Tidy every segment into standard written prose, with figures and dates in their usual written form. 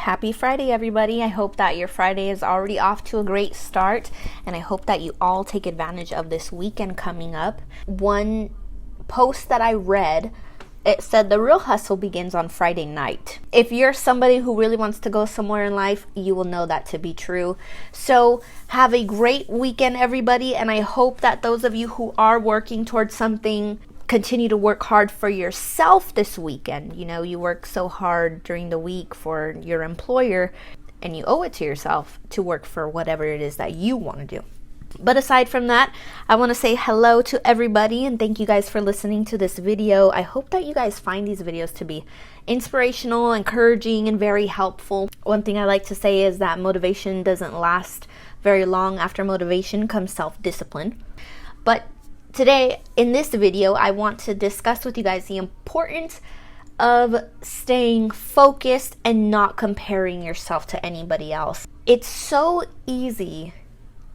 Happy Friday, everybody. I hope that your Friday is already off to a great start, and I hope that you all take advantage of this weekend coming up. One post that I read, it said the real hustle begins on Friday night. If you're somebody who really wants to go somewhere in life, you will know that to be true. So have a great weekend, everybody, and I hope that those of you who are working towards something continue to work hard for yourself this weekend. You know, you work so hard during the week for your employer, and you owe it to yourself to work for whatever it is that you want to do. But aside from that, I want to say hello to everybody and thank you guys for listening to this video. I hope that you guys find these videos to be inspirational, encouraging, and very helpful. One thing I like to say is that motivation doesn't last very long. After motivation comes self-discipline. But today, in this video, I want to discuss with you guys the importance of staying focused and not comparing yourself to anybody else. It's so easy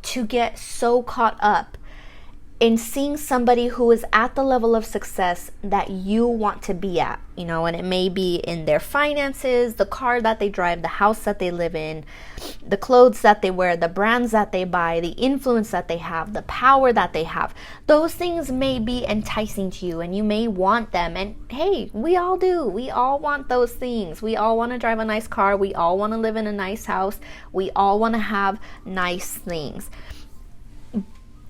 to get so caught up in seeing somebody who is at the level of success that you want to be at, you know, and it may be in their finances, the car that they drive, the house that they live in, the clothes that they wear, the brands that they buy, the influence that they have, the power that they have. Those things may be enticing to you and you may want them. And hey, we all do. We all want those things. We all want to drive a nice car. We all want to live in a nice house. We all want to have nice things.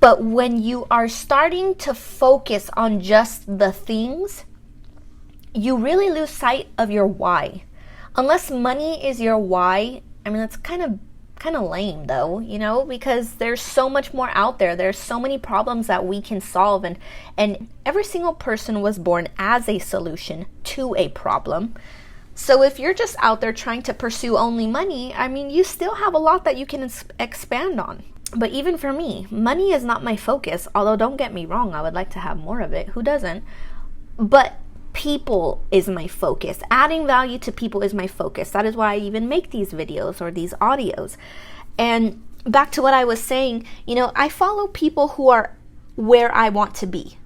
But when you are starting to focus on just the things, you really lose sight of your why. Unless money is your why, I mean, that's kind of lame though, you know, because there's so much more out there. There's so many problems that we can solve, and every single person was born as a solution to a problem. So if you're just out there trying to pursue only money, I mean, you still have a lot that you can expand on. But even for me, money is not my focus, although don't get me wrong, I would like to have more of it. Who doesn't? But people is my focus. Adding value to people is my focus. That is why I even make these videos or these audios. And back to what I was saying, you know, I follow people who are where I want to be.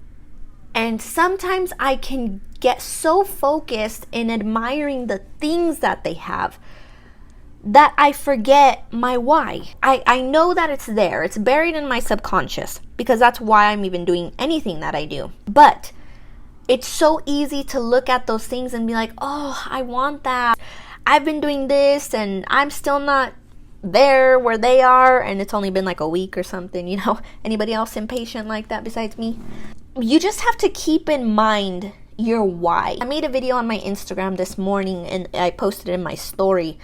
And sometimes I can get so focused in admiring the things that they have that I forget my why. I know that it's there. It's buried in my subconscious because that's why I'm even doing anything that I do. But it's so easy to look at those things and be like, oh, I want that. I've been doing this and I'm still not there where they are, and it's only been like a week or something, you know. Anybody else impatient like that besides me? You just have to keep in mind your why. I made a video on my Instagram this morning and I posted it in my story.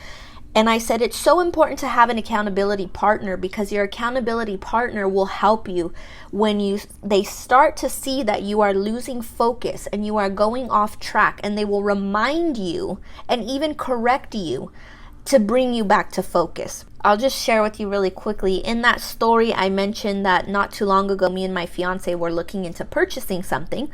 And I said it's so important to have an accountability partner because your accountability partner will help you when they start to see that you are losing focus and you are going off track, and they will remind you and even correct you to bring you back to focus. I'll just share with you really quickly. In that story, I mentioned that not too long ago, me and my fiance were looking into purchasing something.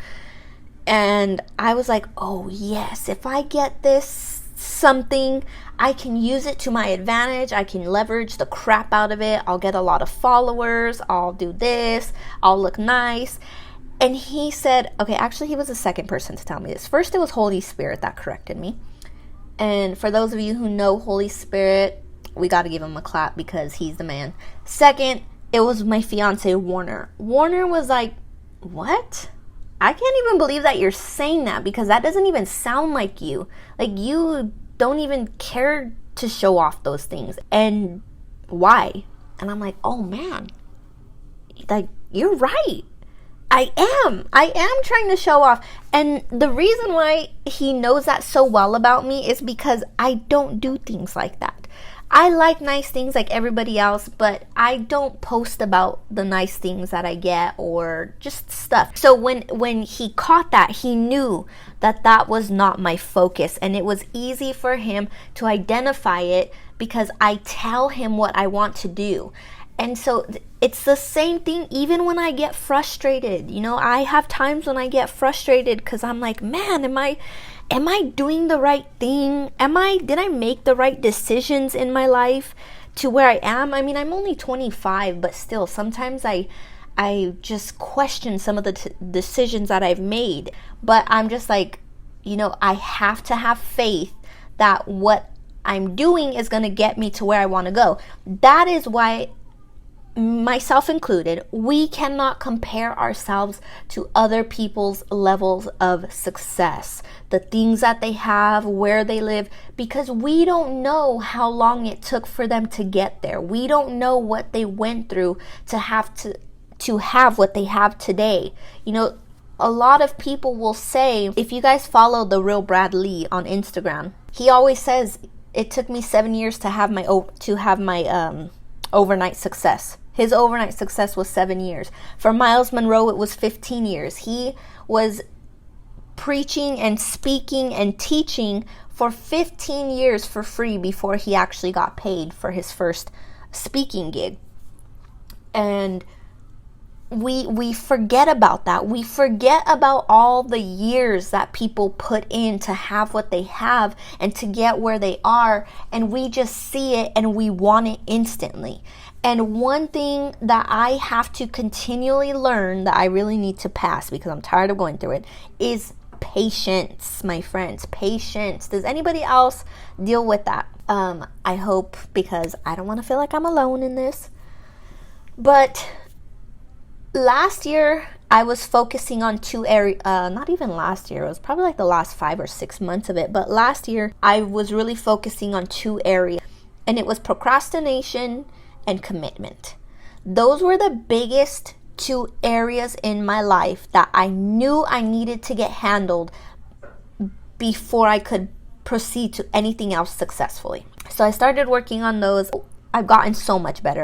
And I was like, oh yes, if I get this something, I can use it to my advantage. I can leverage the crap out of it. I'll get a lot of followers. I'll do this. I'll look nice. And he said, okay, actually he was the second person to tell me this. First, it was Holy Spirit that corrected me. And for those of you who know Holy Spirit, we got to give him a clap because he's the man. Second, it was my fiance, Warner. Warner was like, what? I can't even believe that you're saying that because that doesn't even sound like you. Like, you don't even care to show off those things. And why? And I'm like, oh man, like, you're right. I am trying to show off. And the reason why he knows that so well about me is because I don't do things like that. I like nice things like everybody else, but I don't post about the nice things that I get or just stuff. So when he caught that, he knew that that was not my focus, and it was easy for him to identify it because I tell him what I want to do. And so it's the same thing even when I get frustrated. You know, I have times when I get frustrated because I'm like, man, am I doing the right thing? Did I make the right decisions in my life to where I am? I mean, I'm only 25, but still, sometimes I just question some of the decisions that I've made. But I'm just like, you know, I have to have faith that what I'm doing is going to get me to where I want to go. That is why, myself included, we cannot compare ourselves to other people's levels of success, the things that they have, where they live, because we don't know how long it took for them to get there. We don't know what they went through to have what they have today. You know, a lot of people will say, if you guys follow the real Brad Lee on Instagram, he always says, it took me 7 years to have my overnight success. His overnight success was 7 years. For Miles Monroe, it was 15 years. He was preaching and speaking and teaching for 15 years for free before he actually got paid for his first speaking gig. And we forget about that. We forget about all the years that people put in to have what they have and to get where they are, and we just see it and we want it instantly. And one thing that I have to continually learn, that I really need to pass because I'm tired of going through it, is patience, my friends. Patience. Does anybody else deal with that? I hope, because I don't want to feel like I'm alone in this. But last year, I was focusing on two areas, not even last year, it was probably like the last 5 or 6 months of it. But last year, I was really focusing on two areas, and it was procrastination and commitment. Those were the biggest two areas in my life that I knew I needed to get handled before I could proceed to anything else successfully. So I started working on those. I've gotten so much better,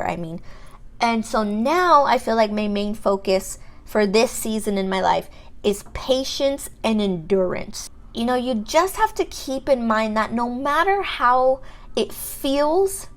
and so now I feel like my main focus for this season in my life is patience and endurance. You know, you just have to keep in mind that no matter how it feels,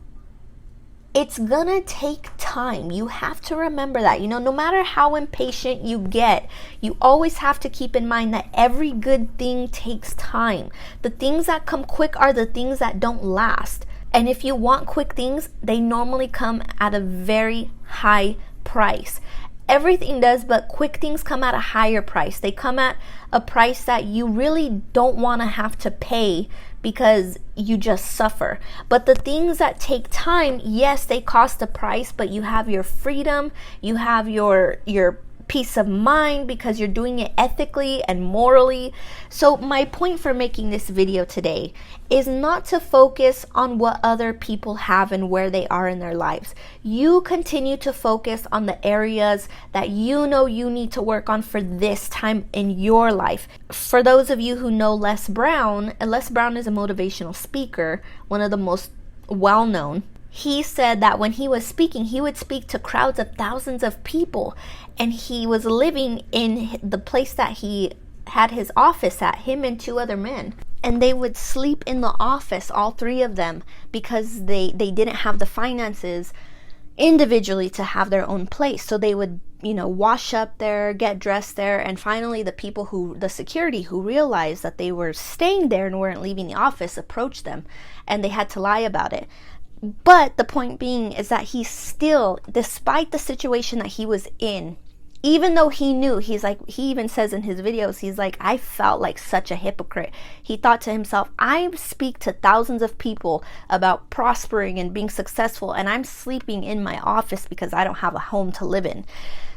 it's gonna take time. You have to remember that. You know, no matter how impatient you get, you always have to keep in mind that every good thing takes time. The things that come quick are the things that don't last. And if you want quick things, they normally come at a very high price. Everything does, but quick things come at a higher price. They come at a price that you really don't want to have to pay because you just suffer. But the things that take time, yes, they cost a price, but you have your freedom, you have your peace of mind because you're doing it ethically and morally. So my point for making this video today is not to focus on what other people have and where they are in their lives. You continue to focus on the areas that you know you need to work on for this time in your life. For those of you who know Les Brown, Les Brown is a motivational speaker, one of the most well-known. He said that when he was speaking, he would speak to crowds of thousands of people, and he was living in the place that he had his office at, him and 2 other men. And they would sleep in the office, all 3 of them, because they didn't have the finances individually to have their own place. So they would, wash up there, get dressed there, and finally the security who realized that they were staying there and weren't leaving the office approached them, and they had to lie about it. But the point being is that he still, despite the situation that he was in, even though he knew, he even says in his videos, he's like, I felt like such a hypocrite. He thought to himself, I speak to thousands of people about prospering and being successful, and I'm sleeping in my office because I don't have a home to live in.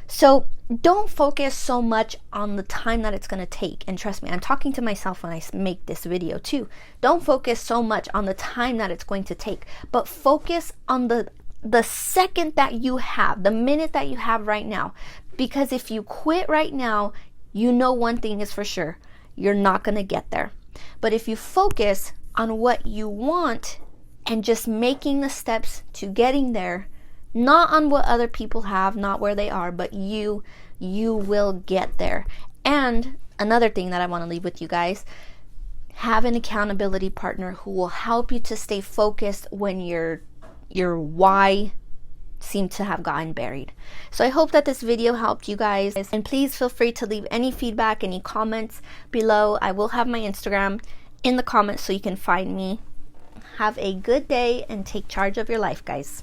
So don't focus so much on the time that it's going to take. And trust me, I'm talking to myself when I make this video too. Don't focus so much on the time that it's going to take, but focus on the second that you have, the minute that you have right now. Because if you quit right now, one thing is for sure, you're not going to get there. But if you focus on what you want and just making the steps to getting there, not on what other people have, not where they are, but you will get there. And another thing that I want to leave with you guys, have an accountability partner who will help you to stay focused when your why seemed to have gotten buried. So I hope that this video helped you guys, and please feel free to leave any feedback, any comments below. I will have my Instagram in the comments so you can find me. Have a good day and take charge of your life, guys.